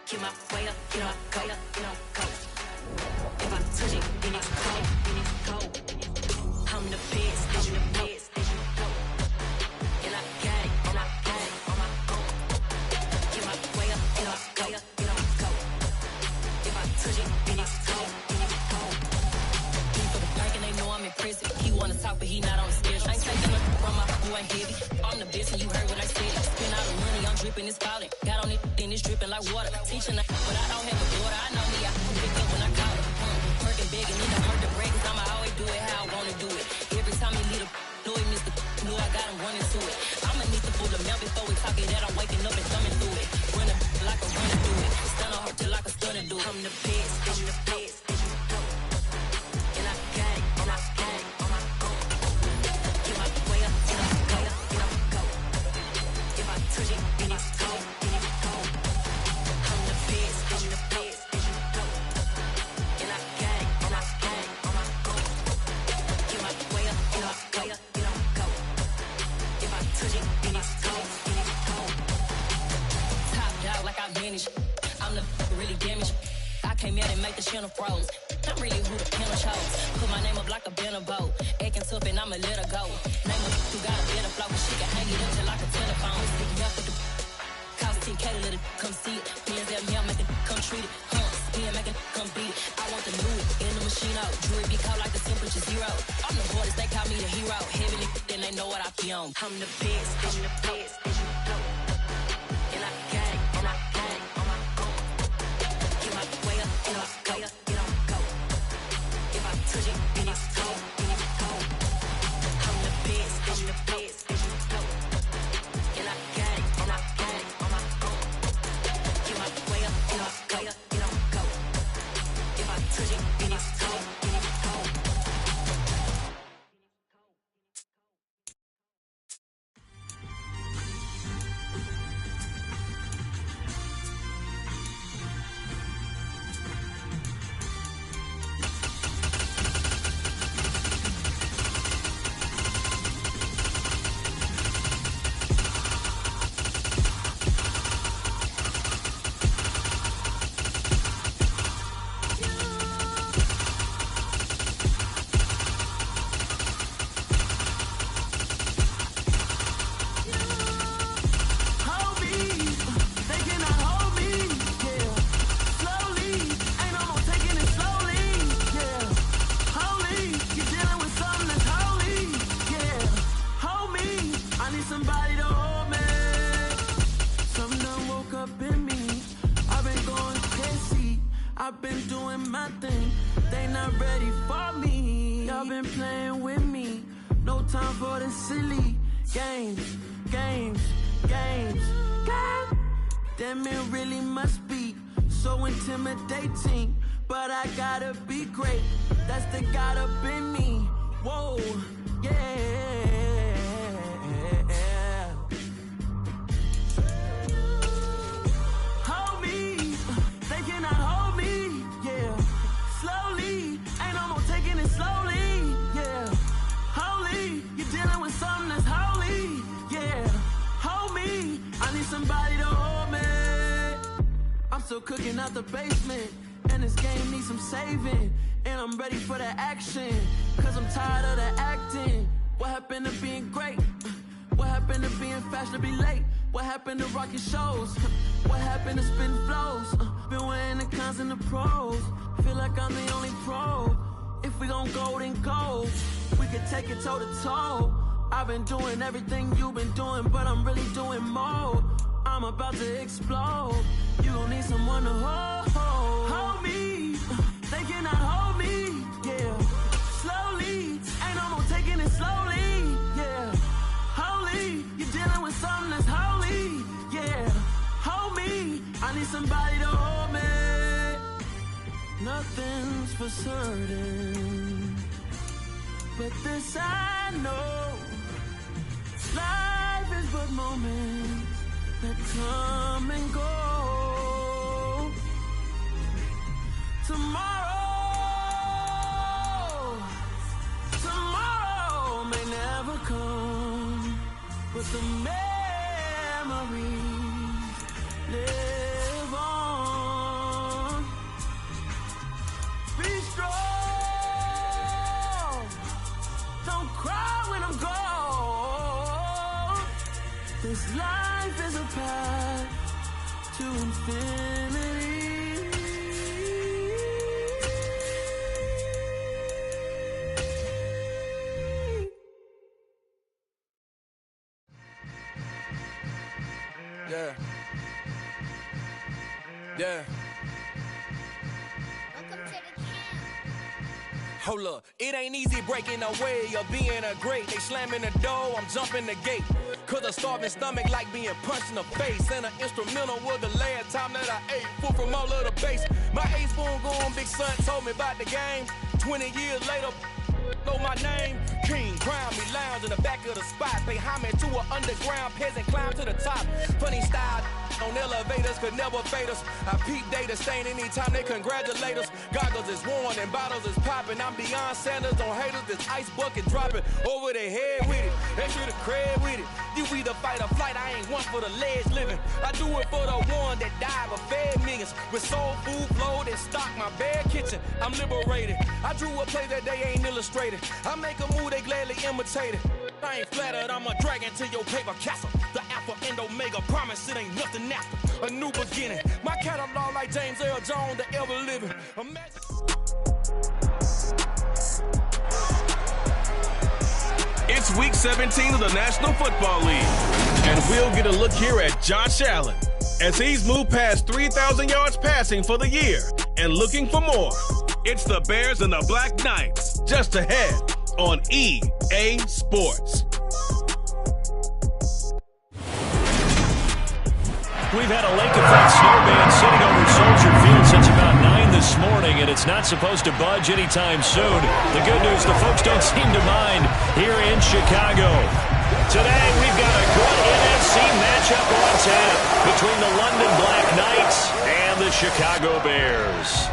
Get my way up, get up, go, go. If I touch it, then it's cold, I'm the best, I'm the best, and I got it, and I got it on my own. Get my way up, get up, go, go. If I touch it, then it's cold, He for the bank and they know I'm impressive. He wanna talk, but he not on the schedule. I ain't taking nothing from my boy, ain't heavy. I'm the best, and you heard what I said. Spend all the money, I'm dripping, it's falling. Got on it, then it's dripping like water. Teaching, but I don't have a daughter. I know me, I can pick up when I call her. Working big and need to hurt the break, cause I'ma always do it how I wanna do it. Every time he lead a know he missed the know I got him running to it. I'ma need to pull the mouth before we talk it that I'm waking up and thumbing through it. Run a like a running through it. Stun on her till like a stunner do it. I'm the best, I'm the best. And I got it, and I got it on my own. Get my way up, and I go, go. If I touch it, then it's cold, I'm the best, I'm the best. And I got it, and I got it on my own. Get my way up, and I go, go. If I touch it, then it's cold, Top dog like I vanished. I'm the really damaged. I came out and make the channel froze. I'm really who the piano chose. Put my name up like a banner boat. Acting tough and I'ma let her go. Name her who got a better flow, but she can hang it up just like a telephone. Sticking up with the cost 10K to let it come see it. Hands out now, make it come treat it. Spin, make it come beat it. I want the new in the machine out. Jewelry be cold like the temperature 0. I'm the hardest, they call me the hero. Heaven and then they know what I be on. I'm the best, I'm the best. And I got it, and I got it on my own. Get my way up, and I go, go. If I touch it, then it's cold, I'm the best, I'm the best. And I got it, and I got it on my own. Get my way up, and I go, go. If I touch it, then it's cold, I've been doing my thing, they not ready for me. Y'all been playing with me, no time for the silly games. Damn, it really must be so intimidating, but I gotta be great, that's the God up in me. Whoa, yeah. Hold me, they cannot hold me, yeah. Slowly, ain't no more taking it slowly, yeah. Holy, you're dealing with something that's holy, yeah. Hold me, I need somebody to hold me. I'm still cooking out the basement, and this game needs some saving. And I'm ready for the action, cause I'm tired of the acting. What happened to being great? What happened to being fashionably late? What happened to rocking shows? What happened to spin flows? Been weighing the cons and the pros. Feel like I'm the only pro. If we gon' go, then go. We could take it toe to toe. I've been doing everything you've been doing, but I'm really doing more. I'm about to explode. You gon' need someone to hold. Hold me, they cannot hold me, yeah. Slowly, ain't no more taking it slowly, yeah. Holy, you're dealing with something that's holy, yeah. Hold me, I need somebody to hold me. Nothing's for certain, but this I know. Life is but moments that come and go. Tomorrow may never come, but the memories live on. to infinity. Yeah. Yeah. Hold up, it ain't easy breaking away of being a great. They slamming the door, I'm jumping the gate. Cause a starving stomach like being punched in the face. And an instrumental was the last time that I ate food from all of the base. My ace spoon going, big son told me about the game. 20 years later, know my name. King, crown me, lounge in the back of the spot. Pay homage to an underground peasant, climb to the top. Funny style on elevators could never fade us. I peep data stain anytime they congratulate us. Goggles is worn and bottles is popping. I'm beyond Sanders on haters, this ice bucket dropping over their head with it. Extra the cred with it. You either fight or flight, I ain't one for the ledge living. I do it for the one that died but fed millions. With soul food flowed and stock my bare kitchen. I'm liberated. I drew a play that they ain't illustrated. I make a move they gladly imitated. I ain't flattered, I'm a dragon to your paper castle. The Alpha and Omega, promise it ain't nothing after. A new beginning. My catalog like James Earl Jones, the ever living. It's week 17 of the National Football League, and we'll get a look here at Josh Allen as he's moved past 3,000 yards passing for the year and looking for more. It's the Bears and the Black Knights just ahead on EA Sports. We've had a lake effect snow band sitting over Soldier Field since about 9 this morning, and it's not supposed to budge anytime soon. The good news, the folks don't seem to mind here in Chicago. Today, we've got a good NFC matchup on tap between the London Black Knights and the Chicago Bears.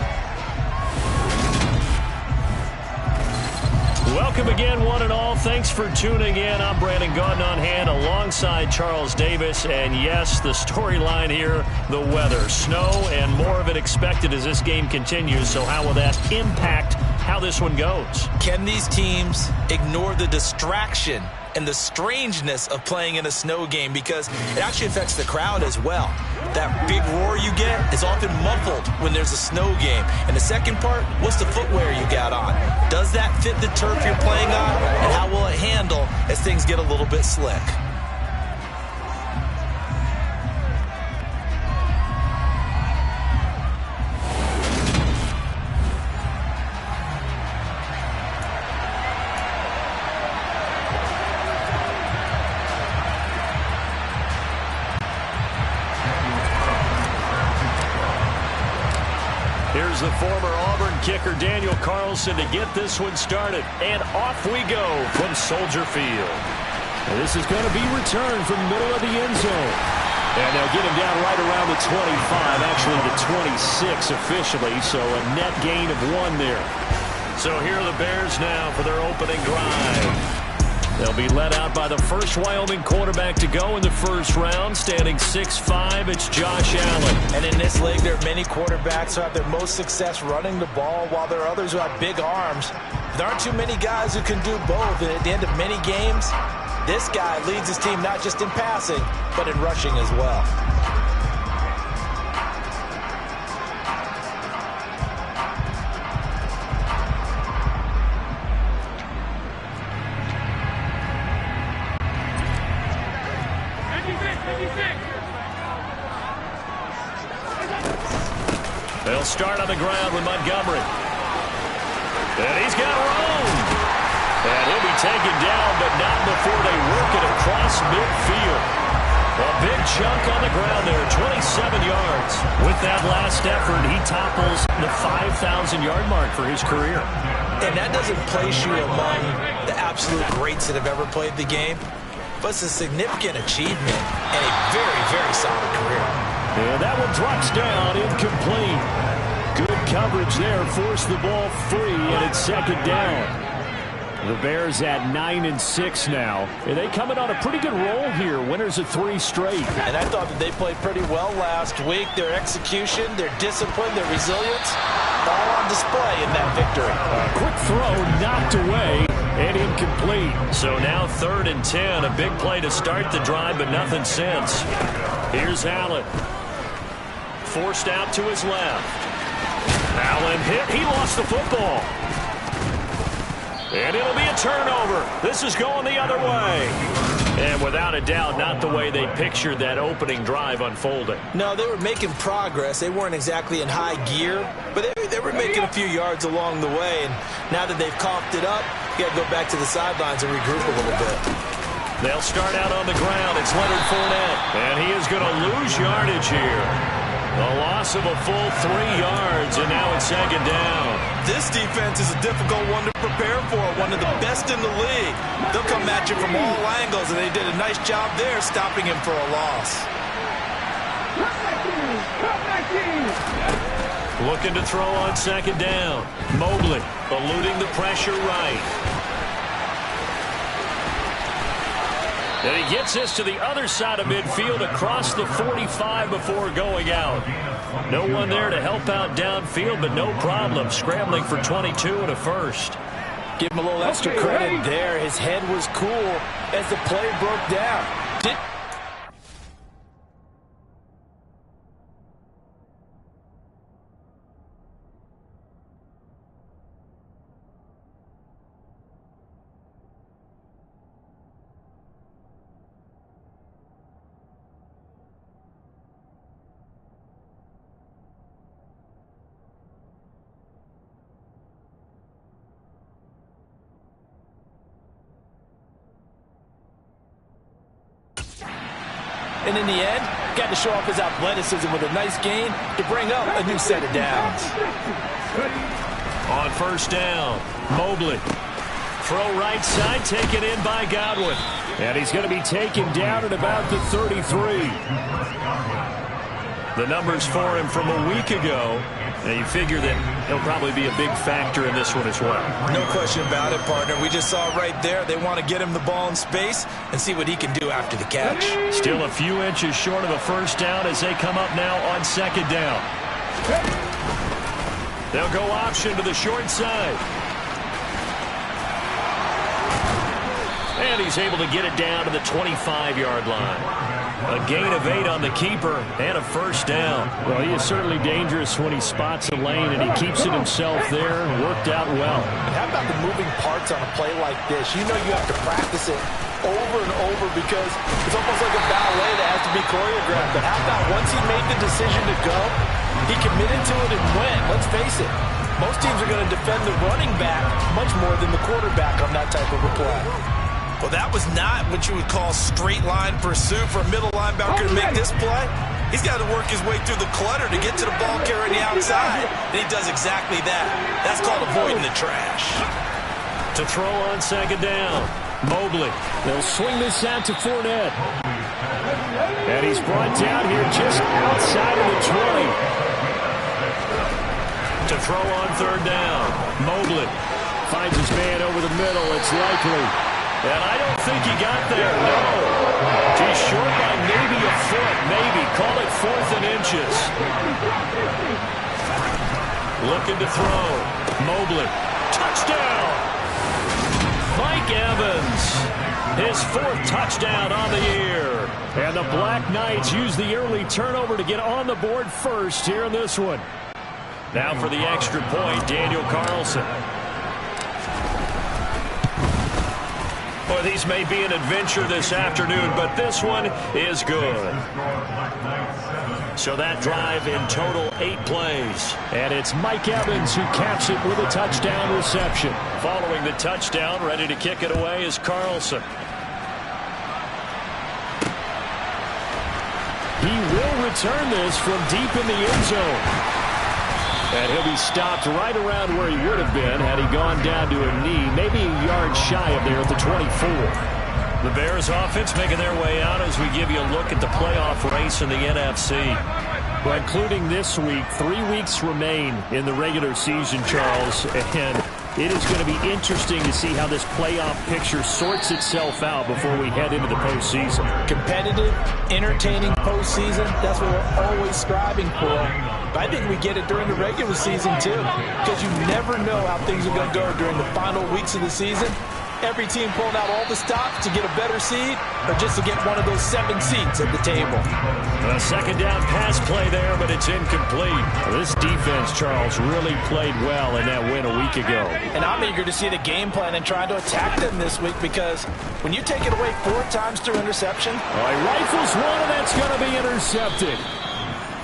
Welcome again, one and all. Thanks for tuning in. I'm Brandon Gaudin on hand alongside Charles Davis. And yes, the storyline here, the weather. Snow and more of it expected as this game continues. So how will that impact how this one goes? Can these teams ignore the distraction and the strangeness of playing in a snow game? Because it actually affects the crowd as well. That big roar you get is often muffled when there's a snow game. And the second part, what's the footwear you got on? Does that fit the turf you're playing on? And how will it handle as things get a little bit slick? Here's the former Auburn kicker Daniel Carlson to get this one started. And off we go from Soldier Field. And this is going to be returned from the middle of the end zone. And they'll get him down right around the 25, actually the 26 officially, so a net gain of 1 there. So here are the Bears now for their opening drive. They'll be led out by the first Wyoming quarterback to go in the first round, standing 6'5". It's Josh Allen. And in this league, there are many quarterbacks who have their most success running the ball, while there are others who have big arms. There aren't too many guys who can do both. And at the end of many games, this guy leads his team not just in passing, but in rushing as well. They'll start on the ground with Montgomery. And he's got room. And he'll be taken down, but not before they work it across midfield. A big chunk on the ground there, 27 yards. With that last effort, he topples the 5,000-yard mark for his career. And that doesn't place you among the absolute greats that have ever played the game, but it's a significant achievement and a very, very solid career. And that one drops down, incomplete. Good coverage there, forced the ball free, and it's second down. The Bears at 9-6 now. And they coming on a pretty good roll here, winners of 3 straight. And I thought that they played pretty well last week. Their execution, their discipline, their resilience, all on display in that victory. A quick throw knocked away and incomplete. So now 3rd and 10, a big play to start the drive, but nothing since. Here's Allen. forced out to his left. Allen hit. He lost the football. And it'll be a turnover. This is going the other way. And without a doubt, not the way they pictured that opening drive unfolding. No, they were making progress. They weren't exactly in high gear, but they were making a few yards along the way. And now that they've coughed it up, you got to go back to the sidelines and regroup a little bit. They'll start out on the ground. It's Leonard Fournette. And he is going to lose yardage here. A loss of a full 3 yards, and now it's second down. This defense is a difficult one to prepare for, one of the best in the league. They'll come at you from all angles, and they did a nice job there stopping him for a loss. Looking to throw on second down. Mobley eluding the pressure right. And he gets this to the other side of midfield across the 45 before going out. No one there to help out downfield, but no problem. Scrambling for 22 and a first. Give him a little extra credit there. His head was cool as the play broke down. And in the end, got to show off his athleticism with a nice gain to bring up a new set of downs. On first down, Mobley. Throw right side, taken in by Godwin. And he's going to be taken down at about the 33. The numbers for him from a week ago. And you figure that he'll probably be a big factor in this one as well. No question about it, partner. We just saw right there they want to get him the ball in space and see what he can do after the catch. Still a few inches short of a first down as they come up now on second down. They'll go option to the short side. And he's able to get it down to the 25-yard line. A gain of 8 on the keeper and a first down. Well, he is certainly dangerous when he spots a lane, and he keeps it himself there. Worked out well. And how about the moving parts on a play like this? You know you have to practice it over and over because it's almost like a ballet that has to be choreographed. But how about once he made the decision to go, he committed to it and went. Let's face it, most teams are going to defend the running back much more than the quarterback on that type of a play. Well, that was not what you would call straight line pursuit for a middle linebacker to make this play. He's got to work his way through the clutter to get to the ball carrier on the outside. And he does exactly that. That's called avoiding the trash. To throw on second down, Mobley. They'll swing this out to Fournette. And he's brought down here just outside of the 20. To throw on third down, Mobley finds his man over the middle. It's likely. And I don't think he got there, no. He's short by maybe a foot, maybe. Call it 4th and inches. Looking to throw. Mobley. Touchdown! Mike Evans. His 4th touchdown on the year. And the Black Knights use the early turnover to get on the board first here in this one. Now for the extra point, Daniel Carlson. Well, these may be an adventure this afternoon, but this one is good. So that drive in total 8 plays. And it's Mike Evans who caps it with a touchdown reception. Following the touchdown, ready to kick it away is Carlson. He will return this from deep in the end zone. And he'll be stopped right around where he would have been had he gone down to a knee, maybe a yard shy of there at the 24. The Bears offense making their way out as we give you a look at the playoff race in the NFC. Well, including this week, 3 weeks remain in the regular season, Charles, and it is going to be interesting to see how this playoff picture sorts itself out before we head into the postseason. Competitive, entertaining postseason, that's what we're always striving for. But I think we get it during the regular season, too, because you never know how things are going to go during the final weeks of the season. every team pulling out all the stops to get a better seed or just to get one of those 7 seats at the table. A second down pass play there, but it's incomplete. This defense, Charles, really played well in that win a week ago. And I'm eager to see the game plan and trying to attack them this week, because when you take it away 4 times through interception. He rifles one, and that's going to be intercepted.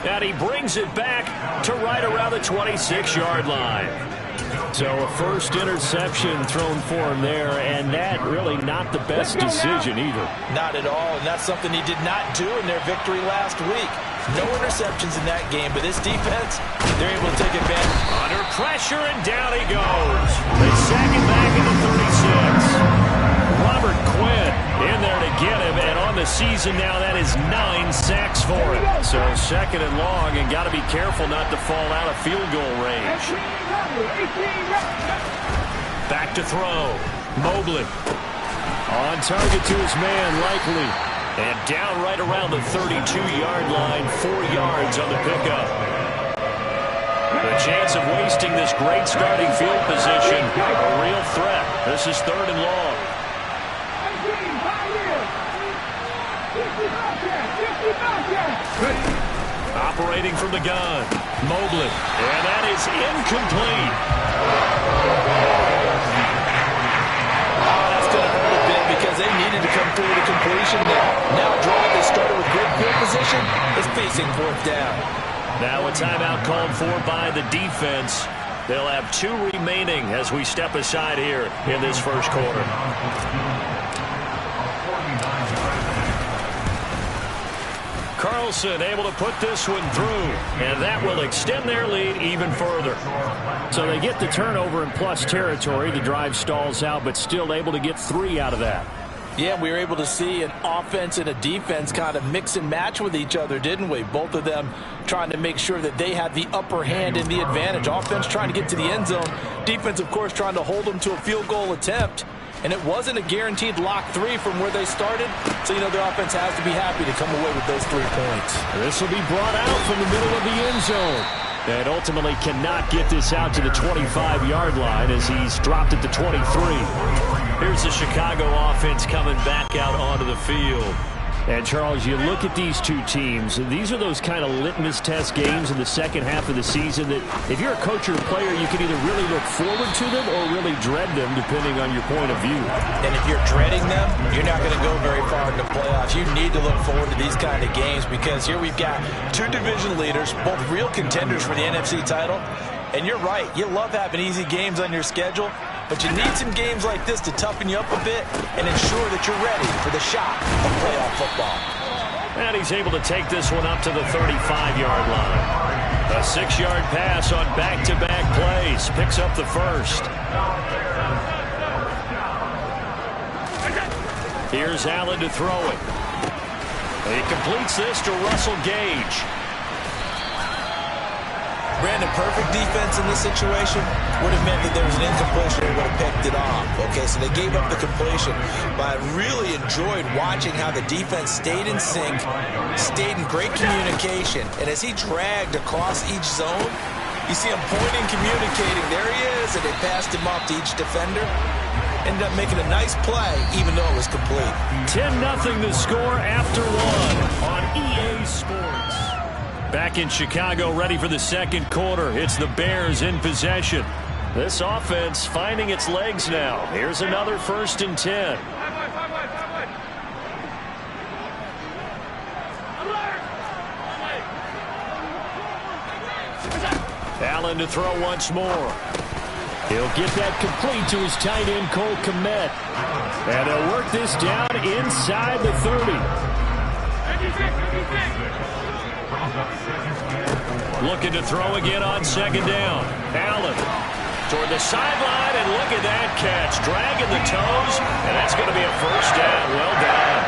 And he brings it back to right around the 26-yard line. So a first interception thrown for him there, and that really not the best decision either. Not at all, and that's something he did not do in their victory last week. No interceptions in that game, but this defense, they're able to take advantage. Under pressure, and down he goes. They sack him back into 36. Robert Quinn in there to get him, and on the season now, that is 9 sacks for him. So second and long, and got to be careful not to fall out of field goal range. Back to throw. Mobley. On target to his man, Likely. And down right around the 32-yard line, 4 yards on the pickup. The chance of wasting this great starting field position, a real threat. This is third and long. Operating from the gun, Mobley, and that is incomplete. That's going to hurt a bit because they needed to come through the completion. Now a drive that started with good field position is facing 4th down. Now a timeout called for by the defense. They'll have 2 remaining as we step aside here in this first quarter. Carlson able to put this one through, and that will extend their lead even further. So they get the turnover in plus territory. The drive stalls out, but still able to get 3 out of that. Yeah, we were able to see an offense and a defense kind of mix and match with each other, didn't we? Both of them trying to make sure that they had the upper hand and the advantage. Offense trying to get to the end zone. Defense, of course, trying to hold them to a field goal attempt. And it wasn't a guaranteed lock 3 from where they started. So, you know, the offense has to be happy to come away with those 3 points. This will be brought out from the middle of the end zone. And ultimately cannot get this out to the 25-yard line as he's dropped it to 23. Here's the Chicago offense coming back out onto the field. And, Charles, you look at these 2 teams, these are those kind of litmus test games in the second half of the season that if you're a coach or a player, you can either really look forward to them or really dread them, depending on your point of view. And if you're dreading them, you're not going to go very far in the playoffs. You need to look forward to these kind of games because here we've got 2 division leaders, both real contenders for the NFC title. And you're right, you love having easy games on your schedule, but you need some games like this to toughen you up a bit and ensure that you're ready for the shock of playoff football. And he's able to take this one up to the 35-yard line. A 6-yard pass on back-to-back plays. Picks up the first. Here's Allen to throw it. He completes this to Russell Gage. Brandon, perfect defense in this situation would have meant that there was an incompletion and would have picked it off. Okay, so they gave up the completion, but I really enjoyed watching how the defense stayed in sync, stayed in great communication, and as he dragged across each zone, you see him pointing, communicating. There he is, and they passed him off to each defender. Ended up making a nice play, even though it was complete. 10-0 the score after 1 on EA Sports. Back in Chicago, ready for the second quarter. It's the Bears in possession. This offense finding its legs now. Here's another 1st and 10. Allen to throw once more. He'll get that complete to his tight end, Cole Kmet. And he'll work this down inside the 30. Looking to throw again on second down. Allen toward the sideline, and look at that catch. Dragging the toes, and that's going to be a first down. Well done.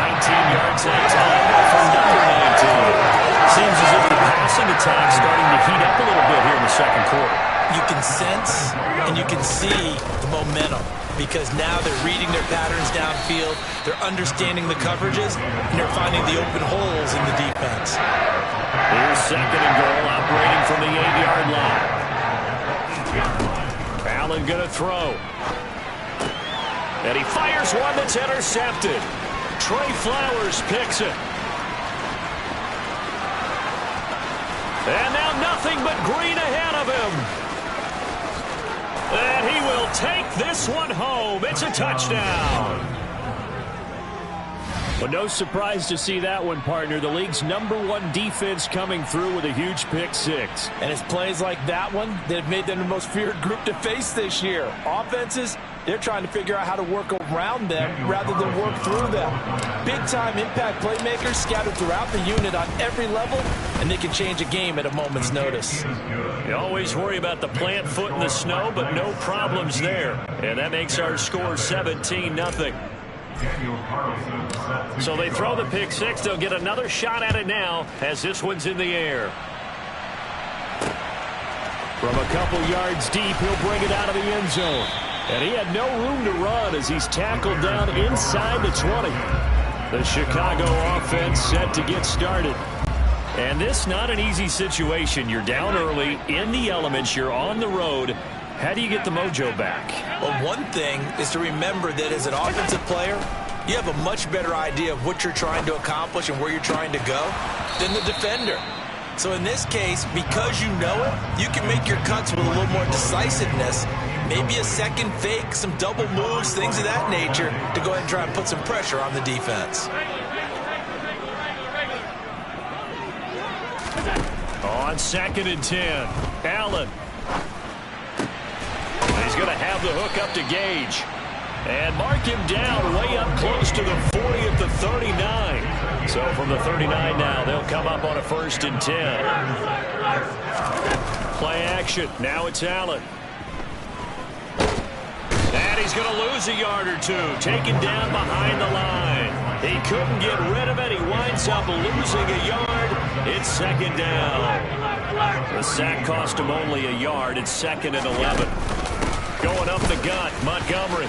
19 yards that time for number 19. Seems as if the passing attack starting to heat up a little bit here in the second quarter. You can sense and you can see the momentum because now they're reading their patterns downfield, they're understanding the coverages, and they're finding the open holes in the defense. Here's second and goal, operating from the 8-yard line. Allen going to throw. And he fires one that's intercepted. Trey Flowers picks it. And now nothing but green ahead of him. And he will take this one home. It's a touchdown. Well, no surprise to see that one, partner. The league's #1 defense coming through with a huge pick six. And it's plays like that one that have made them the most feared group to face this year. Offenses, they're trying to figure out how to work around them rather than work through them. Big-time impact playmakers scattered throughout the unit on every level, and they can change a game at a moment's notice. You always worry about the plant foot in the snow, but no problems there. And that makes our score 17-0. So they throw the pick six. They'll get another shot at it now as this one's in the air. From a couple yards deep, he'll bring it out of the end zone. And he had no room to run as he's tackled down inside the 20. The Chicago offense set to get started. And this not an easy situation. You're down early, in the elements, you're on the road. How do you get the mojo back? Well, one thing is to remember that as an offensive player, you have a much better idea of what you're trying to accomplish and where you're trying to go than the defender. So in this case, because you know it, you can make your cuts with a little more decisiveness. Maybe a second fake, some double moves, things of that nature to go ahead and try and put some pressure on the defense. On 2nd and 10, Allen. He's going to have the hook up to Gage. And mark him down way up close to the 40 at the 39. So from the 39 now, they'll come up on a 1st and 10. Play action. Now it's Allen. And he's going to lose a yard or two. Taken down behind the line. He couldn't get rid of it. He winds up losing a yard. It's 2nd down. The sack cost him only a yard. It's 2nd and 11. Going up the gut, Montgomery.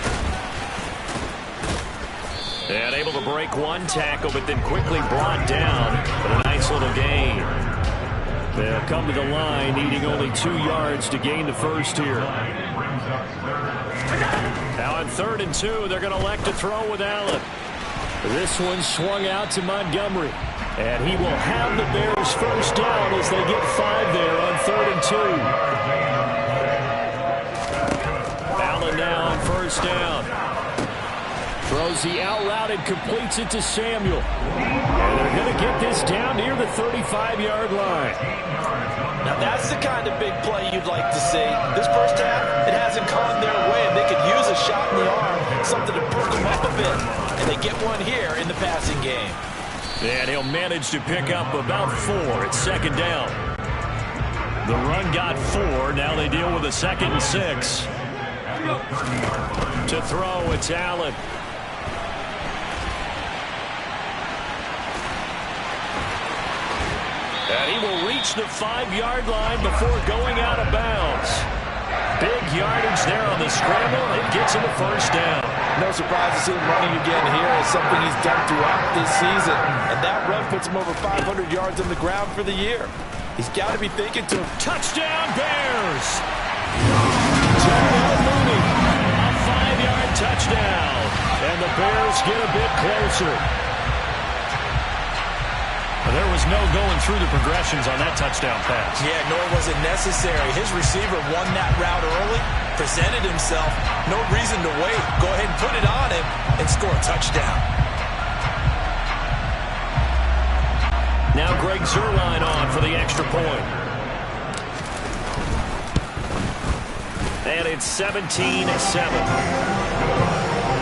And able to break one tackle, but then quickly brought down. But a nice little gain. They'll come to the line, needing only 2 yards to gain the first here. Now on 3rd and 2, they're going to elect to throw with Allen. This one swung out to Montgomery. And he will have the Bears first down as they get 5 there on 3rd and 2. Allen now on 1st down. Throws the out route and completes it to Samuel. And they're going to get this down near the 35-yard line. Now that's the kind of big play you'd like to see. This first half, it hasn't gone their way, and they could use a shot in the arm, something to perk them up a bit. And they get one here in the passing game. And he'll manage to pick up about 4. It's 2nd down. The run got 4. Now they deal with a 2nd and 6. To throw, it's Allen. And he will reach the 5-yard line before going out of bounds. Big yardage there on the scramble. It gets him a first down. No surprise to see him running again here. It's something he's done throughout this season. And that run puts him over 500 yards on the ground for the year. He's got to be thinking to him. Touchdown, Bears! Darnell Mooney, a 5-yard touchdown. And the Bears get a bit closer. There was no going through the progressions on that touchdown pass. Yeah, nor was it necessary. His receiver won that route early, presented himself. No reason to wait. Go ahead and put it on him and score a touchdown. Now Greg Zuerlein on for the extra point. And it's 17-7.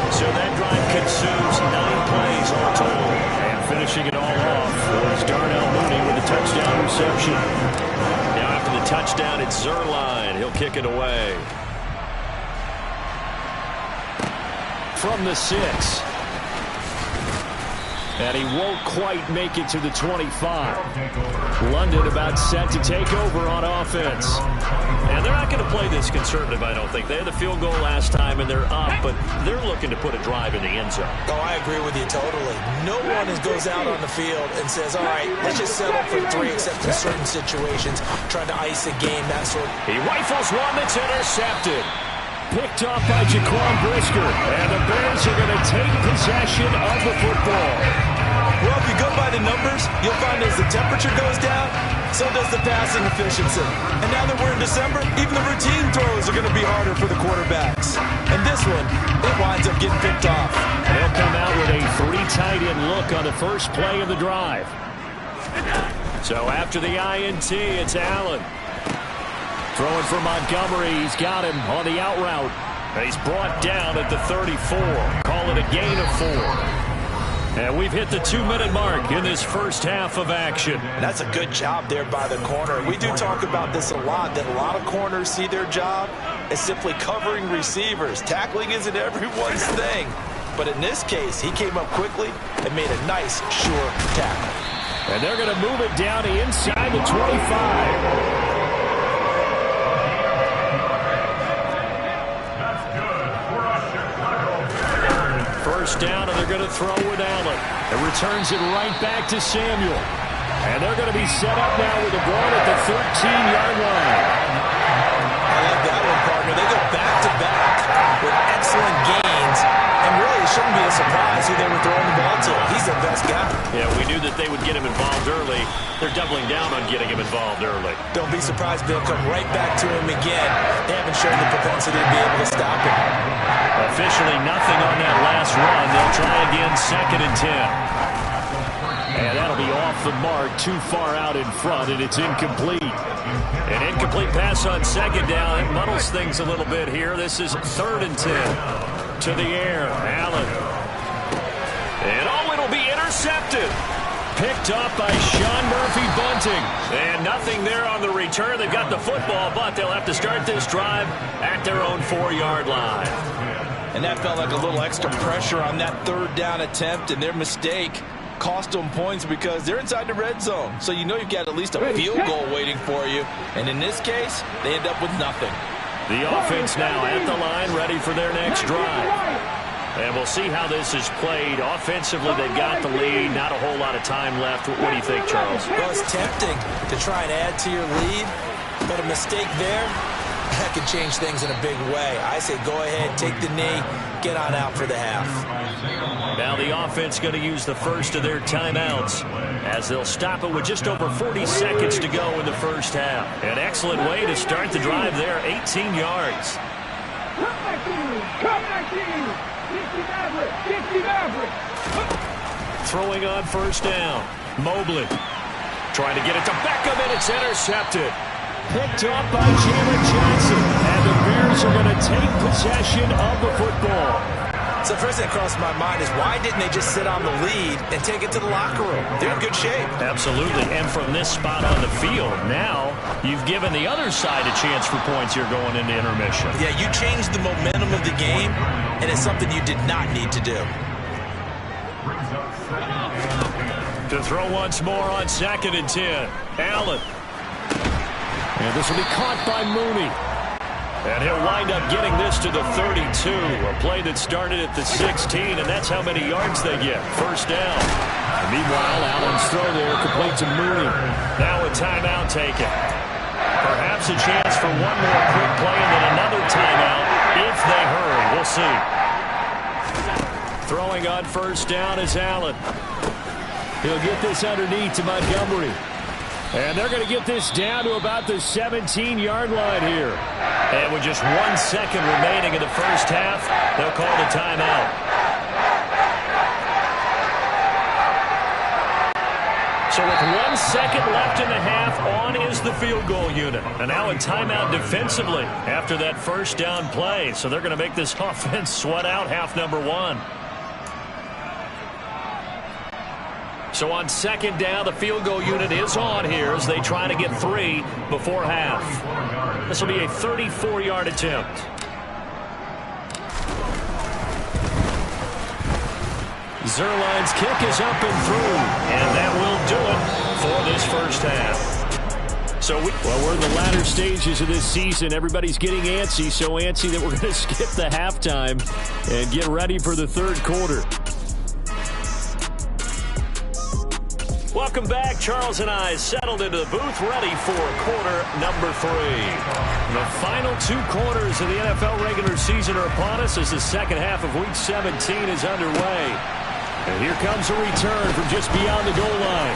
So that drive consumes 9 plays all total. And finishing it all off was Darnell Mooney with a touchdown reception. Now after the touchdown, it's Zuerlein. He'll kick it away. From the 6. And he won't quite make it to the 25. London about set to take over on offense. And they're not going to play this conservative, I don't think. They had the field goal last time, and they're up, but they're looking to put a drive in the end zone. Oh, I agree with you totally. No one goes out on the field and says, all right, let's just settle for 3, except in certain situations, trying to ice a game, that sort. He rifles one that's intercepted. picked off by Jaquan Brisker. And the Bears are going to take possession of the football. Well, if you go by the numbers, you'll find as the temperature goes down, so does the passing efficiency. And now that we're in December, even the routine throws are going to be harder for the quarterbacks. And this one, it winds up getting picked off. They'll come out with a 3 tight end look on the first play of the drive. So after the INT, it's Allen. Throwing for Montgomery. He's got him on the out route. He's brought down at the 34. Call it a gain of 4. And we've hit the 2-minute mark in this first half of action. That's a good job there by the corner. We do talk about this a lot, that a lot of corners see their job as simply covering receivers. Tackling isn't everyone's thing. But in this case, he came up quickly and made a nice, sure tackle. And they're going to move it down to inside the 25. First down, and they're going to throw with Allen. It returns it right back to Samuel. And they're going to be set up now with the ball at the 13-yard line. I like that one, partner. They go back-to-back with excellent gains. And really, it shouldn't be a surprise who they were throwing the ball to. He's the best guy. Yeah, we knew that they would get him involved early. They're doubling down on getting him involved early. Don't be surprised they'll come right back to him again. They haven't shown the propensity to be able to stop him. Officially nothing on that last run. They'll try again, 2nd and 10. And that'll be off the mark, too far out in front, and it's incomplete. An incomplete pass on 2nd down. It muddles things a little bit here. This is 3rd and 10. To the air, Allen. And it'll be intercepted. Picked up by Sean Murphy-Bunting. And nothing there on the return. They've got the football, but they'll have to start this drive at their own 4-yard line. And that felt like a little extra pressure on that 3rd down attempt, and their mistake cost them points because they're inside the red zone. So you know you've got at least a field goal waiting for you. And in this case, they end up with nothing. The offense now at the line, ready for their next drive. And we'll see how this is played. Offensively, they've got the lead. Not a whole lot of time left. What do you think, Charles? Well, it's tempting to try and add to your lead, but a mistake there, that could change things in a big way. I say go ahead, take the knee, get on out for the half. Now the offense going to use the first of their timeouts as they'll stop it with just over 40 seconds to go in the first half. An excellent way to start the drive there, 18 yards. Throwing on first down. Mobley trying to get it to Beckham, and it's intercepted. Picked up by Jalen Johnson. And the Bears are going to take possession of the football. So the first thing that crossed my mind is why didn't they just sit on the lead and take it to the locker room? They're in good shape. Absolutely. And from this spot on the field, now you've given the other side a chance for points here going into intermission. Yeah, you changed the momentum of the game, and it's something you did not need to do. To throw once more on 2nd and 10. Allen. And this will be caught by Mooney. And he'll wind up getting this to the 32. A play that started at the 16, and that's how many yards they get. First down. And meanwhile, Allen's throw there complete to Mooney. Now a timeout taken. Perhaps a chance for one more quick play and then another timeout if they hurry. We'll see. Throwing on first down is Allen. He'll get this underneath to Montgomery. And they're going to get this down to about the 17-yard line here. And with just 1 second remaining in the first half, they'll call the timeout. So with 1 second left in the half, on is the field goal unit. And now a timeout defensively after that first down play. So they're going to make this offense sweat out half number 1. So on 2nd down, the field goal unit is on here as they try to get 3 before half. This will be a 34-yard attempt. Zerline's kick is up and through, and that will do it for this first half. So we're in the latter stages of this season. Everybody's getting antsy, so antsy that we're going to skip the halftime and get ready for the third quarter. Welcome back. Charles and I settled into the booth, ready for quarter number 3. The final 2 quarters of the NFL regular season are upon us as the second half of Week 17 is underway. And here comes a return from just beyond the goal line.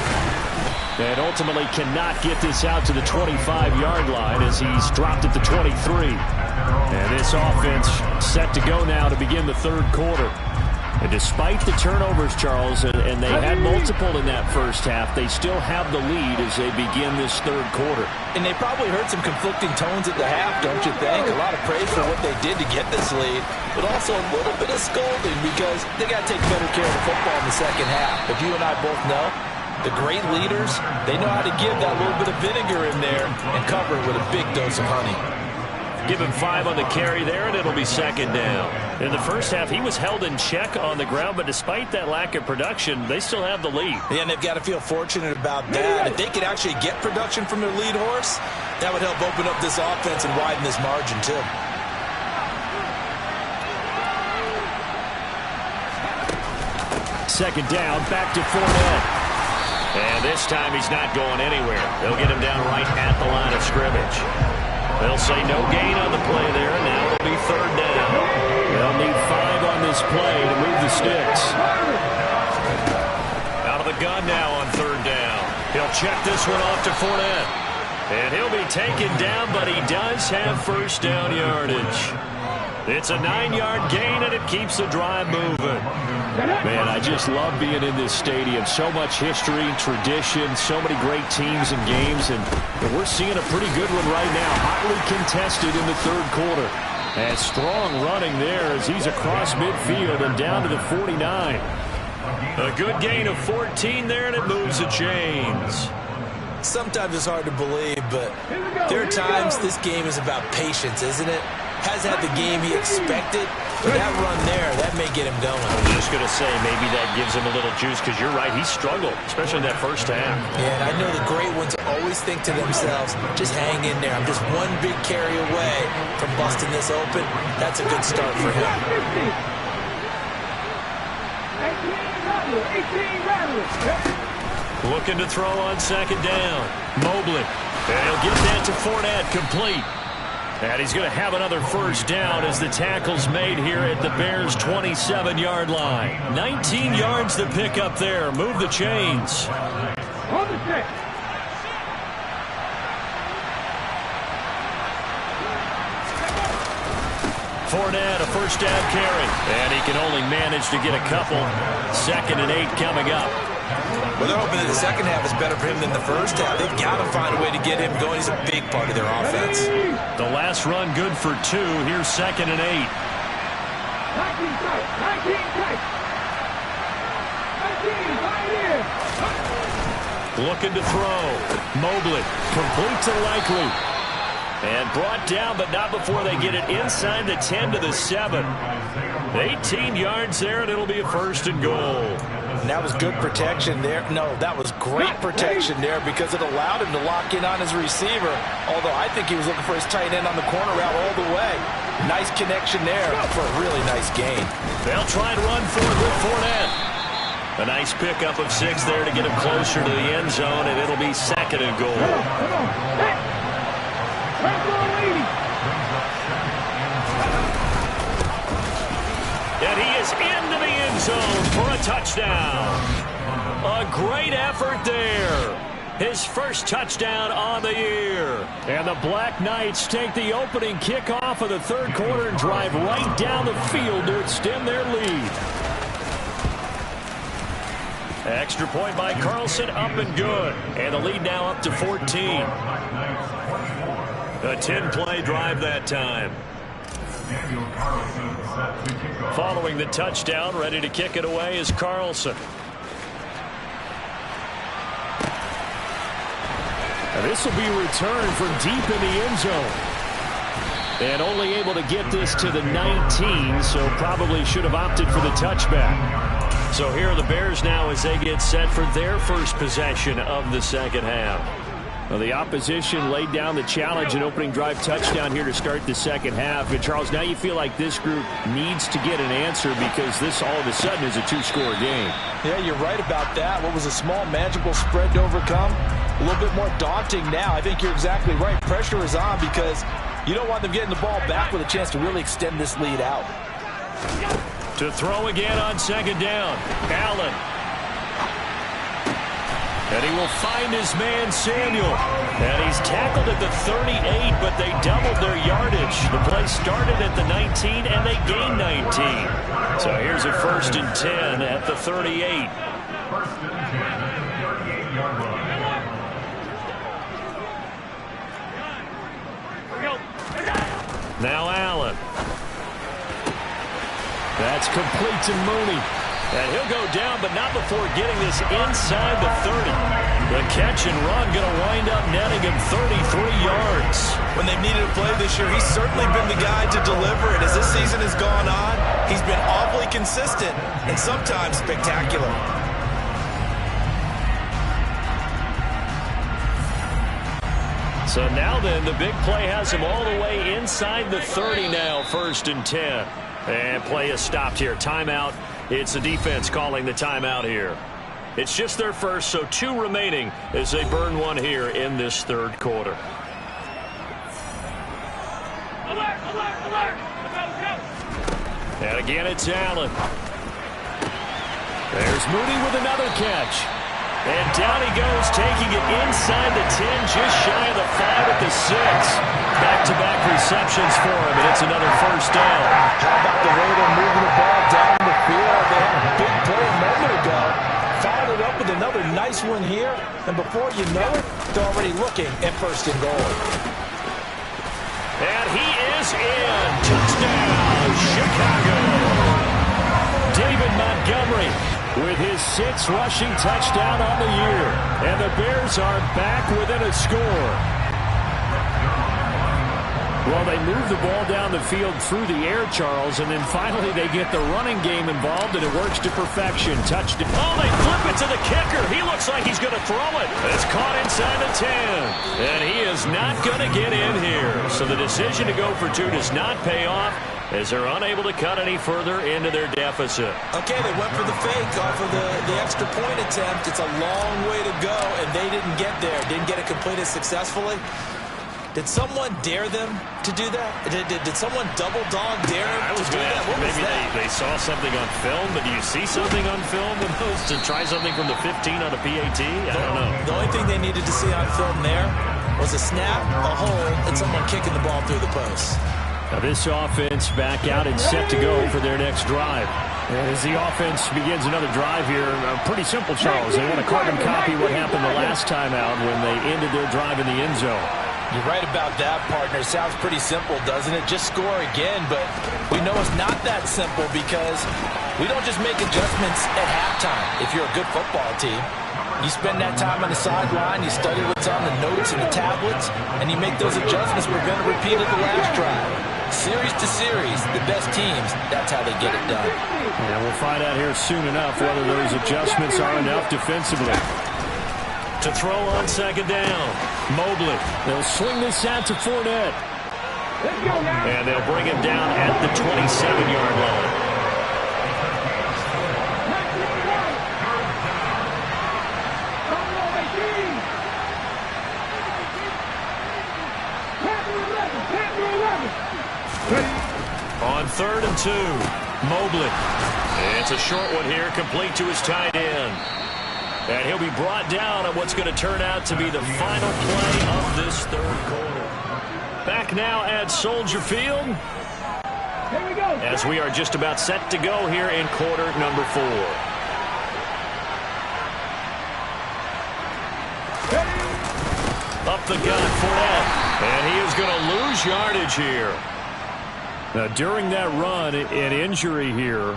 And ultimately cannot get this out to the 25-yard line as he's dropped at the 23. And this offense set to go now to begin the third quarter. And despite the turnovers, Charles, and they had multiple in that first half, they still have the lead as they begin this third quarter. And they probably heard some conflicting tones at the half, don't you think? A lot of praise for what they did to get this lead, but also a little bit of scolding because they got to take better care of the football in the second half. But you and I both know the great leaders, they know how to give that little bit of vinegar in there and cover it with a big dose of honey. Give him 5 on the carry there, and it'll be second down. In the first half, he was held in check on the ground, but despite that lack of production, they still have the lead. Yeah, and they've got to feel fortunate about that. If they could actually get production from their lead horse, that would help open up this offense and widen this margin, too. Second down, back to Fournette. And this time he's not going anywhere. They'll get him down right at the line of scrimmage. They'll say no gain on the play there, and now it'll be third down. They'll need 5 on this play to move the sticks. Out of the gun now on third down. He'll check this one off to Fournette. And he'll be taken down, but he does have first down yardage. It's a 9-yard gain, and it keeps the drive moving. Man, I just love being in this stadium. So much history, tradition, so many great teams and games, and we're seeing a pretty good one right now. Hotly contested in the third quarter. And strong running there as he's across midfield and down to the 49. A good gain of 14 there, and it moves the chains. Sometimes it's hard to believe, but there are times this game is about patience, isn't it? Has had the game he expected, but that run there, that may get him going. I'm just going to say maybe that gives him a little juice because you're right, he struggled, especially in that first half. Yeah, and I know the great ones always think to themselves, just hang in there. I'm just one big carry away from busting this open. That's a good start for him. 18 Looking to throw on second down. Mobley. And he'll get that to Fournette, complete. And he's going to have another first down as the tackle's made here at the Bears' 27-yard line. 19 yards to pick up there. Move the chains. On the stick. Fournette, a first down carry. And he can only manage to get a couple. 2nd and 8 coming up. Well, they're hoping that the second half is better for him than the first half. They've got to find a way to get him going. He's a big part of their offense. The last run good for 2. Here's 2nd and 8. 19 tight. 19 tight. 19 right here. Looking to throw. Mobley complete to Likely. And brought down, but not before they get it inside the 10 to the 7. 18 yards there, and it'll be a first and goal. And that was good protection there. No, that was great protection there because it allowed him to lock in on his receiver. Although I think he was looking for his tight end on the corner route all the way. Nice connection there for a really nice gain. They'll try and run for it with Fournette. A nice pickup of 6 there to get him closer to the end zone, and it'll be 2nd and goal. And he is into the end zone for a touchdown. A great effort there. His first touchdown on the year. And the Black Knights take the opening kickoff of the third quarter and drive right down the field to extend their lead. Extra point by Carlson, up and good. And the lead now up to 14. A 10-play drive that time. Following the touchdown, ready to kick it away is Carlson. And this will be returned from deep in the end zone. And only able to get this to the 19, so probably should have opted for the touchback. So here are the Bears now as they get set for their first possession of the second half. Well, the opposition laid down the challenge and opening drive touchdown here to start the second half. And, Charles, now you feel like this group needs to get an answer because this all of a sudden is a two-score game. Yeah, you're right about that. What was a small, manageable spread to overcome? A little bit more daunting now. I think you're exactly right. Pressure is on because you don't want them getting the ball back with a chance to really extend this lead out. To throw again on second down, Allen. And he will find his man, Samuel. And he's tackled at the 38, but they doubled their yardage. The play started at the 19, and they gained 19. So here's a 1st and 10 at the 38. Now Allen. That's complete to Mooney. And he'll go down, but not before getting this inside the 30. The catch and run going to wind up netting him 33 yards. When they've needed a play this year, he's certainly been the guy to deliver it. As this season has gone on, he's been awfully consistent and sometimes spectacular. So now then, the big play has him all the way inside the 30 now, 1st and 10. And play is stopped here. Timeout. It's the defense calling the timeout here. It's just their first, so 2 remaining as they burn one here in this third quarter. Alert, alert, alert. And again, it's Allen. There's Mooney with another catch. And down he goes, taking it inside the 10, just shy of the 5 at the 6. Back-to-back receptions for him, and it's another 1st down. How about the way they're moving the ball down the field? They had a big play a moment ago. Followed it up with another nice one here, and before you know it, they're already looking at 1st and goal. And he is in. Touchdown, Chicago. David Montgomery with his 6th rushing touchdown on the year. And the Bears are back within a score. Well, they move the ball down the field through the air, Charles, and then finally they get the running game involved, and it works to perfection. Touchdown. Oh, they flip it to the kicker. He looks like he's going to throw it. It's caught inside the 10. And he is not going to get in here. So the decision to go for 2 does not pay off as they're unable to cut any further into their deficit. Okay, they went for the fake off of the extra point attempt. It's a long way to go, and they didn't get there. Didn't get it completed successfully. Did someone dare them to do that? Did someone double dog dare them to do that? What was that? They saw something on film, but do you see something on film to try something from the 15 on a PAT? I don't know. The only thing they needed to see on film there was a snap, a hole, and someone kicking the ball through the post. Now this offense back out and set to go for their next drive. And as the offense begins another drive here, pretty simple, Charles. They want to carbon copy what happened the last time out when they ended their drive in the end zone. You're right about that, partner. Sounds pretty simple, doesn't it? Just score again, but we know it's not that simple because we don't just make adjustments at halftime if you're a good football team. You spend that time on the sideline, you study what's on the notes and the tablets, and you make those adjustments we're going to repeat at the last drive. Series to series, the best teams, that's how they get it done. And we'll find out here soon enough whether those adjustments are enough defensively. To throw on second down, Mobley. They'll swing this out to Fournette. And they'll bring him down at the 27-yard line. On 3rd and 2, Mobley. It's a short one here, complete to his tight end. And he'll be brought down on what's going to turn out to be the final play of this third quarter. Back now at Soldier Field. Here we go. As we are just about set to go here in quarter number 4. Up the gut, Fournette. And he is going to lose yardage here. Now, during that run, an injury here.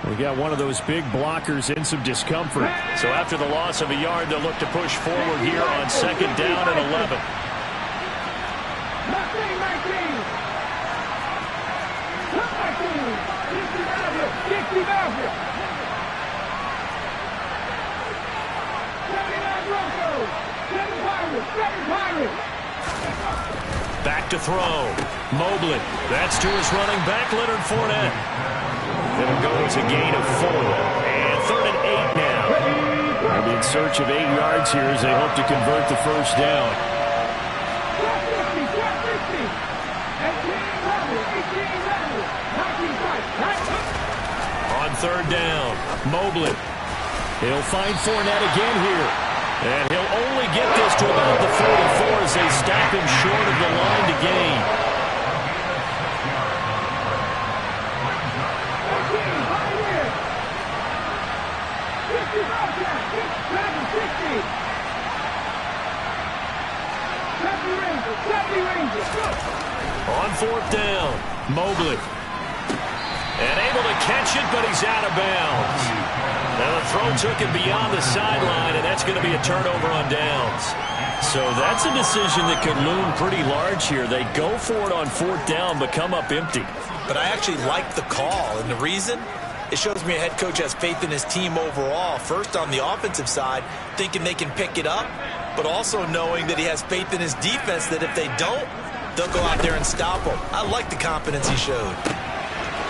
We got one of those big blockers in some discomfort. So after the loss of a yard, they'll look to push forward here on second down and 11. 79 Broncos, 7 Pirates. Back to throw. Mobley. That's to his running back, Leonard Fournette. It'll go as a gain of 4. And 3rd and 8 now. They'll be in search of 8 yards here as they hope to convert the first down. On 3rd down, Mobley. He'll find Fournette again here. And he'll only get this to about the 44 as they stop him short of the line to gain. On 4th down, Mobley. And able to catch it, but he's out of bounds. Now the throw took him beyond the sideline, and that's going to be a turnover on downs. So that's a decision that could loom pretty large here. They go for it on 4th down, but come up empty. But I actually like the call, and the reason? It shows me a head coach has faith in his team overall. First on the offensive side, thinking they can pick it up, but also knowing that he has faith in his defense that if they don't, they'll go out there and stop him. I like the confidence he showed.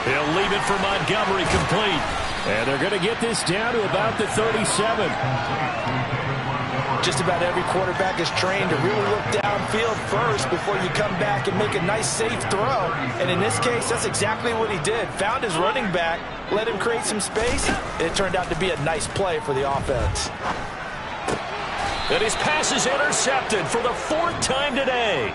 He'll leave it for Montgomery complete. And they're going to get this down to about the 37. Just about every quarterback is trained to really look downfield first before you come back and make a nice, safe throw. And in this case, that's exactly what he did. Found his running back, let him create some space, and it turned out to be a nice play for the offense. And his pass is intercepted for the 4th time today.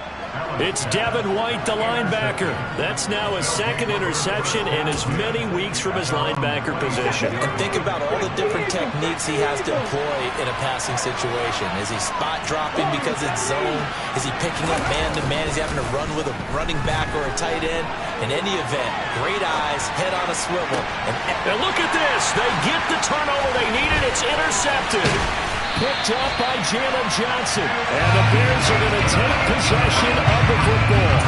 It's Devin White, the linebacker. That's now his 2nd interception in as many weeks from his linebacker position. And think about all the different techniques he has to employ in a passing situation. Is he spot dropping because it's zone? Is he picking up man-to-man? Is he having to run with a running back or a tight end? In any event, great eyes, head on a swivel. And look at this. They get the turnover they needed. It's intercepted. Picked up by Jalen Johnson. And the Bears are going to take possession of the football.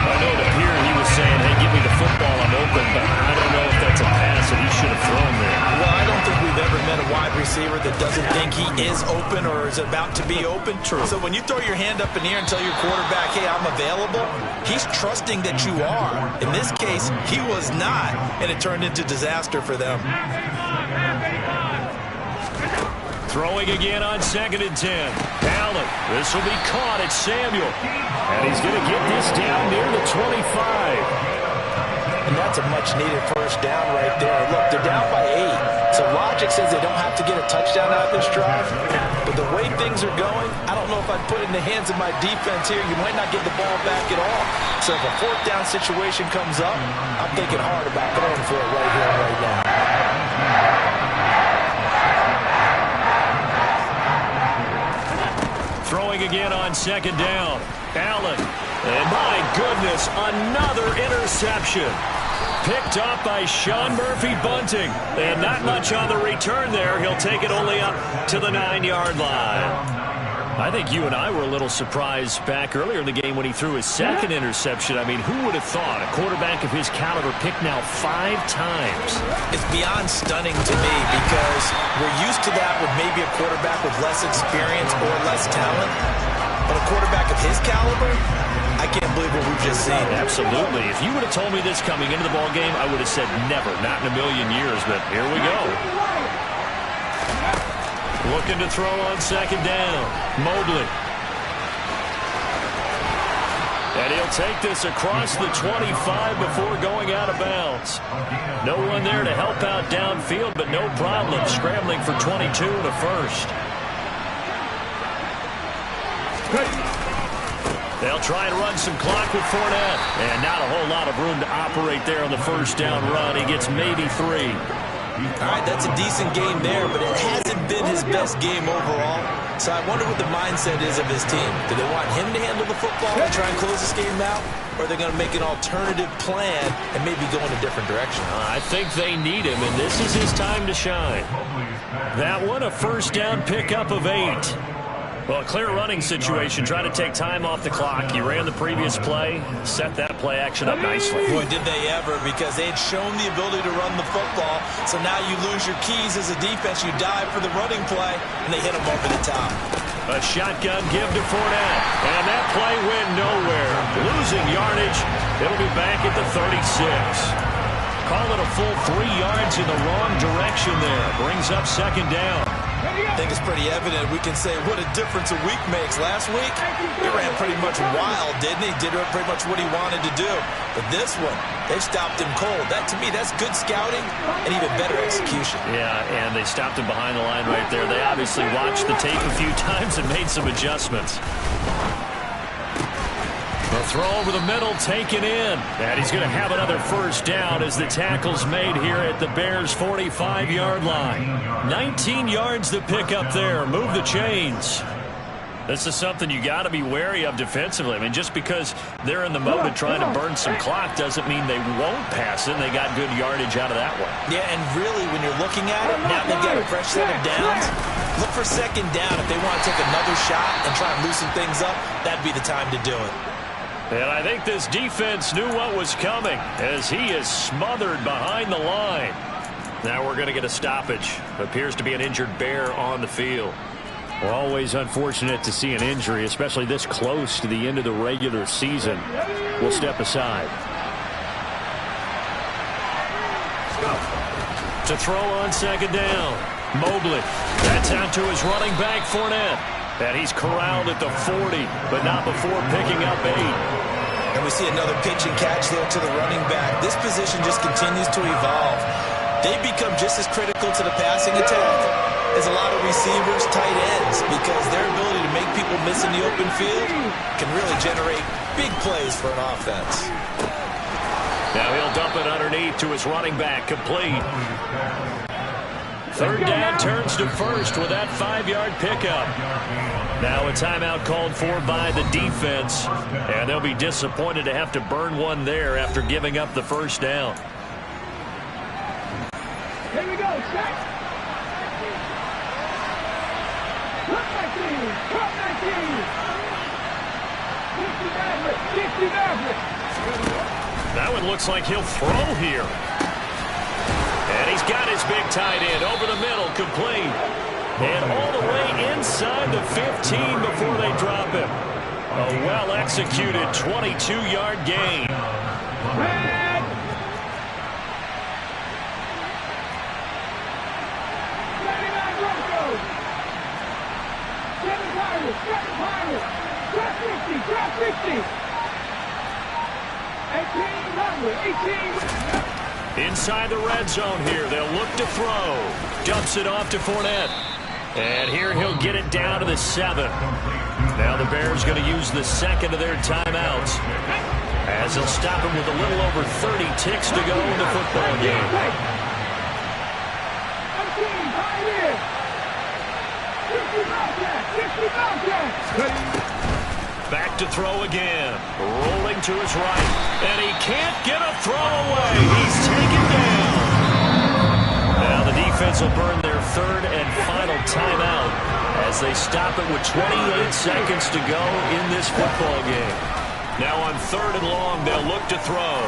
I know that here he was saying, hey, give me the football, I'm open, but I don't know if that's a pass that he should have thrown there. Well, I don't think we've ever met a wide receiver that doesn't think he is open or is about to be open. True. So when you throw your hand up in the air and tell your quarterback, hey, I'm available, he's trusting that you are. In this case, he was not, and it turned into disaster for them. Throwing again on 2nd and 10. Allen. This will be caught. It's Samuel. And he's going to get this down near the 25. And that's a much-needed first down right there. Look, they're down by 8. So logic says they don't have to get a touchdown out of this drive. But the way things are going, I don't know if I'd put it in the hands of my defense here. You might not get the ball back at all. So if a 4th down situation comes up, I'm thinking hard about going for it right here, right now. Throwing again on 2nd down. Allen. And my goodness, another interception. Picked up by Sean Murphy-Bunting. And not much on the return there. He'll take it only up to the 9-yard line. I think you and I were a little surprised back earlier in the game when he threw his 2nd interception. I mean, who would have thought a quarterback of his caliber picked now 5 times? It's beyond stunning to me because we're used to that with maybe a quarterback with less experience or less talent. But a quarterback of his caliber, I can't believe what we've just seen. Absolutely. If you would have told me this coming into the ball game, I would have said never, not in a million years. But here we go. Looking to throw on 2nd down. Mobley. And he'll take this across the 25 before going out of bounds. No one there to help out downfield, but no problem scrambling for 22 and a first. They'll try and run some clock with Fournette. And not a whole lot of room to operate there on the first down run. He gets maybe 3. All right, that's a decent game there, but it hasn't been his best game overall. So I wonder what the mindset is of his team. Do they want him to handle the football and try and close this game out? Or are they going to make an alternative plan and maybe go in a different direction? I think they need him, and this is his time to shine. That one, a first down pickup of 8. Well, a clear running situation. Try to take time off the clock. You ran the previous play, set that play action up nicely. Boy, did they ever, because they had shown the ability to run the football. So now you lose your keys as a defense. You dive for the running play, and they hit them over the top. A shotgun give to Fournette. And that play went nowhere. Losing yardage. It'll be back at the 36. Call it a full 3 yards in the wrong direction there. Brings up second down. I think it's pretty evident we can say what a difference a week makes. Last week, he ran pretty much wild, didn't he? Did pretty much what he wanted to do. But this one, they stopped him cold. That, to me, that's good scouting and even better execution. Yeah, and they stopped him behind the line right there. They obviously watched the tape a few times and made some adjustments. The throw over the middle taken in. And he's going to have another first down as the tackle's made here at the Bears' 45-yard line. 19 yards to pick up there. Move the chains. This is something you got to be wary of defensively. I mean, just because they're in the mode of trying to burn some clock doesn't mean they won't pass it. They got good yardage out of that one. Yeah, and really, when you're looking at it, now they've got a fresh set of downs. Look for second down. If they want to take another shot and try and loosen things up, that'd be the time to do it. And I think this defense knew what was coming as he is smothered behind the line. Now we're going to get a stoppage. Appears to be an injured Bear on the field. We're always unfortunate to see an injury, especially this close to the end of the regular season. We'll step aside. To throw on second down. Mobley. That's out to his running back, Fournette. And he's corralled at the 40, but not before picking up 8. And we see another pitch and catch there to the running back. This position just continues to evolve. They become just as critical to the passing attack as a lot of receivers, tight ends, because their ability to make people miss in the open field can really generate big plays for an offense. Now he'll dump it underneath to his running back, complete. Third down turns to first with that 5-yard pickup. Now a timeout called for by the defense, and they'll be disappointed to have to burn one there after giving up the first down. Here we go, set. Cut 19, cut 19. 50 Maverick. That one looks like he'll throw here. And he's got his big tight end over the middle, complete. And all the way inside the 15 before they drop him. A well-executed 22-yard gain. Red. 99 Broncos. 7 Pirates, 7 Pirates. Drop 50, drop 50. 18 Lovely, 18. Inside the red zone here, they'll look to throw. Dumps it off to Fournette. And here he'll get it down to the 7. Now the Bears going to use the second of their timeouts, as they'll stop him with a little over 30 ticks to go in the football game. Back to throw again. Rolling to his right. And he can't get a throw away. He's taken down. Now the defense will burn their third and final timeout as they stop it with 28 seconds to go in this football game. Now on third and long, they'll look to throw.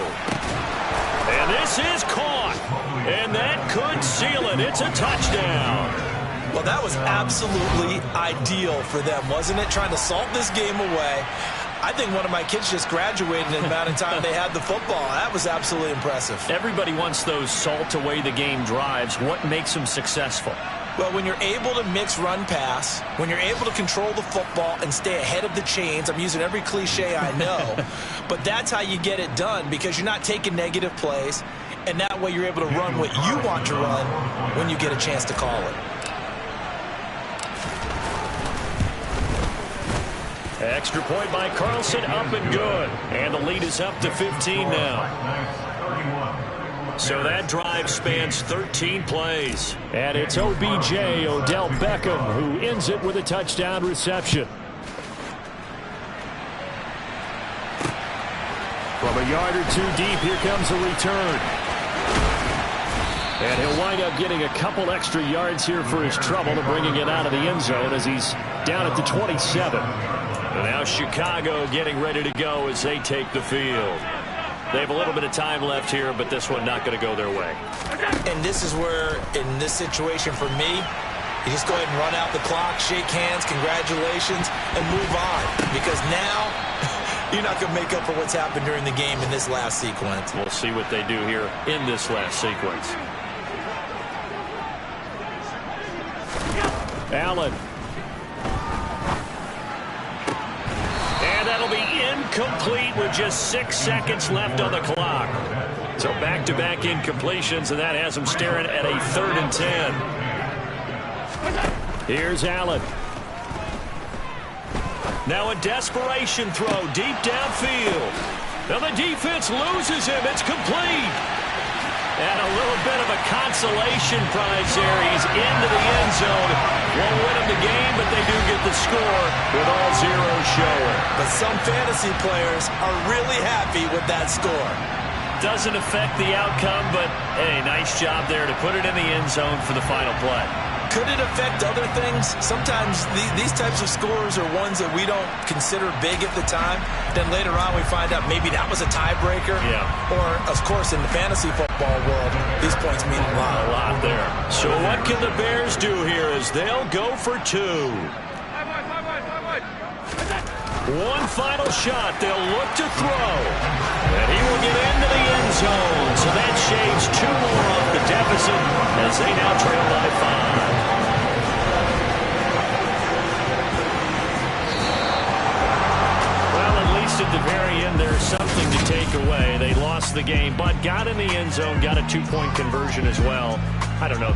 And this is caught. And that could seal it. It's a touchdown. Well, that was absolutely ideal for them, wasn't it? Trying to salt this game away. I think one of my kids just graduated in the amount of time they had the football. That was absolutely impressive. Everybody wants those salt away the game drives. What makes them successful? Well, when you're able to mix run pass, when you're able to control the football and stay ahead of the chains, I'm using every cliche I know, but that's how you get it done, because you're not taking negative plays, and that way you're able to run what you want to run when you get a chance to call it. Extra point by Carlson, up and good. And the lead is up to 15 now. So that drive spans 13 plays. And it's OBJ, Odell Beckham, who ends it with a touchdown reception. From a yard or two deep, here comes a return. And he'll wind up getting a couple extra yards here for his trouble to bringing it out of the end zone as he's down at the 27. And now Chicago getting ready to go as they take the field. They have a little bit of time left here, but this one not going to go their way. And this is where, in this situation for me, You just go ahead and run out the clock, shake hands, congratulations, and move on. Because now, you're not going to make up for what's happened during the game in this last sequence. We'll see what they do here in this last sequence. Allen. And that'll be incomplete with just 6 seconds left on the clock. So back-to-back incompletions, and that has them staring at a 3rd and 10. Here's Allen. Now a desperation throw deep downfield. Now the defense loses him. It's complete. And a little bit of a consolation prize there. He's into the end zone. Won't win him the game, but they do get the score with all zeros showing. But some fantasy players are really happy with that score. Doesn't affect the outcome, but, hey, nice job there to put it in the end zone for the final play. Could it affect other things? Sometimes these types of scores are ones that we don't consider big at the time. Then later on we find out maybe that was a tiebreaker. Yeah. Or, of course, in the fantasy football world, these points mean a lot. A lot there. So what can the Bears do here as they'll go for 2? One final shot. They'll look to throw. And he will get into the end zone. So that shaves 2 more off the deficit as they now trail by 5. Well, at least at the very end, there's something to take away. They lost the game, but got in the end zone, got a 2-point conversion as well. I don't know.